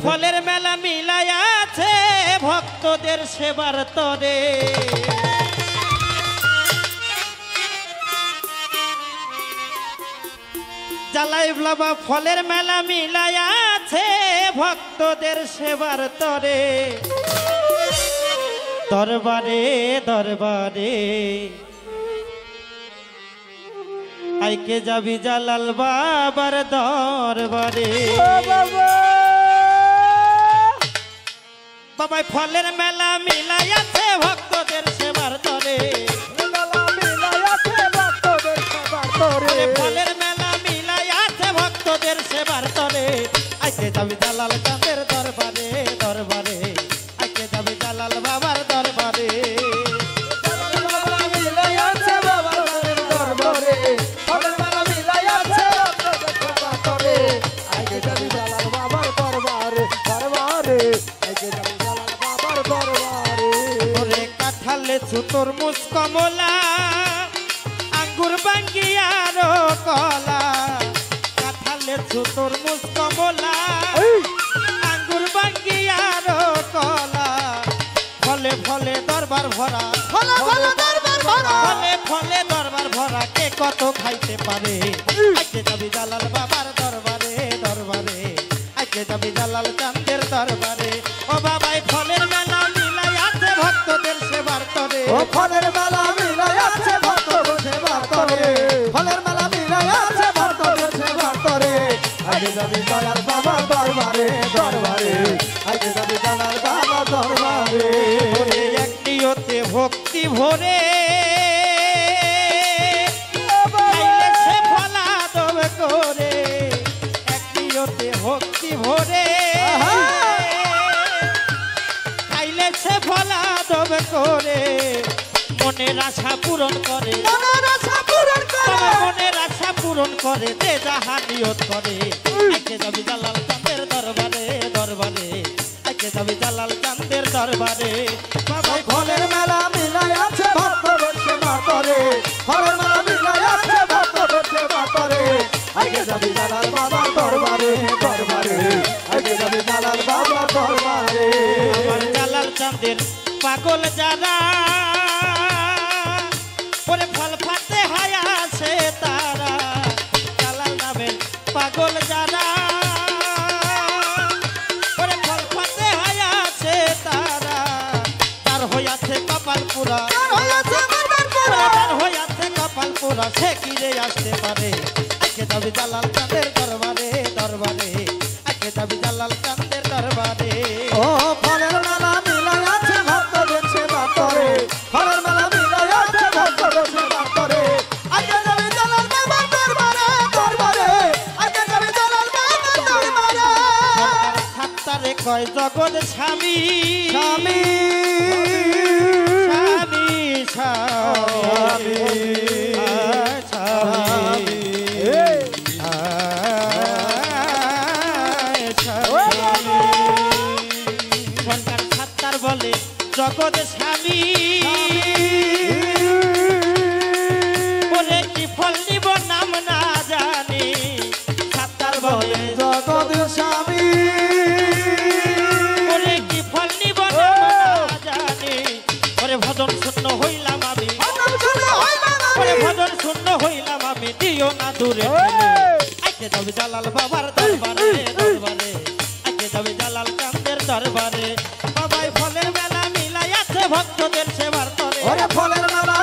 ফলের মেলা মিলাই আছে ভক্তদের সেবার তরে জ্বালাই বাবা ফলের মেলা মিলাই আছে ভক্তদের সেবার তরে দরবারে দরবারে আইকে যাবি জালাল বাবার দরবারে বাবা ফলের মেলা মিলাই আছে ভক্তদের সেবার তরে ফলের মেলা মিলাই আছে ভক্তদের সেবার তরে আইকে যাবি জালাল চাঁদের দরবারে দরবারে আইকে যাবি জালাল বাবার দরবারে তরমুজ কমলা আঙ্গুর বাঙ্গিয়ার কলা কাঁঠালে তরমুজ কমলা আঙ্গুর বাঙ্গিয়ার কলা ফলে ফলে দরবার ভরা ফলে ফলে দরবার ভরা কে কত খাইতে পারে আজকে যাবি জালাল বাবার দরবারে দরবারে আজকে যাবি জালাল চাঁদের দরবারে ও বাবাই ফলের মেলা মিলাই আছে ভক্তদের সেবার তরে ও ফলের মেলা মিলাই আছে ভক্তদের সেবার তরে ফলের মেলা মিলাই আছে ভক্তদের সেবার তরে আগে যাবি জালাল বাবার দরবারে দরবারে আগে যাবি জালাল বাবার দরবারে এক নিয়তে ভক্তি ভরে খাইলে সে ফলা দবে করে এক নিয়তে ভক্তি ভরে খাইলে সে ফলা দবে করে মনের আশা পূরণ করে মনের আশা পূরণ করে যে যাহা নিয়ত করে আজকে যাবি জালাল চাঁদের দরবারে দরবারে আজকে যাবি জালাল চাঁদের দরবারে বাবা ফলের মেলা মিলাই আছে ভক্তদের সেবার তরে ফলের মেলা মিলাই আছে ভক্তদের সেবার তরে আগে যাবি জালাল বাবার দরবারে দরবারে আগে যাবি জালাল বাবার দরবারে আমার জালাল চাঁদের পাগল যারা ওরে ফল ফাতে হয় আছে তারা জালাল নামের পাগল যারা ওরে ফল ফাতে হয় আছে তারা তার হইয়াছে কপাল পুরা তার হইয়াছে কপাল পুরা সে কিরে আসতে পারে আজকে যাবি জালাল চাঁদের দরবারে দরবারে আজকে যাবি জালাল চাঁদের দরবারে ও ফলের মেলা মিলাই আছে ভক্তদের সেবার তরে ফলের মেলা মিলাই আছে ভক্তদের সেবার তরে আগে যাবি জালাল বাবার দরবারে দরবারে আগে যাবি জালাল বাবার দরবারে সাত্তারে কয় জগৎ স্বামী স্বামী স্বামী স্বামী সরকার সাত্তার বলে জগৎ স্বামী বলে কি ফল নিব নাম না জানি সাত্তার বলে জগৎ স্বামী বলে কি ফল নিব নাম না জানি ওরে ভজন শূন্য হইলাম আমি ওরে ভজন শূন্য হইলাম আমি দিও না দূরে আজকে যাবি জালাল বাবার দরবারে দরবারে আজকে যাবি জালাল চাঁদের দরবারে বাবাই ফলের মেলা মিলাই আছে ভক্তদের সেবার তরে ওরে ফলের মেলা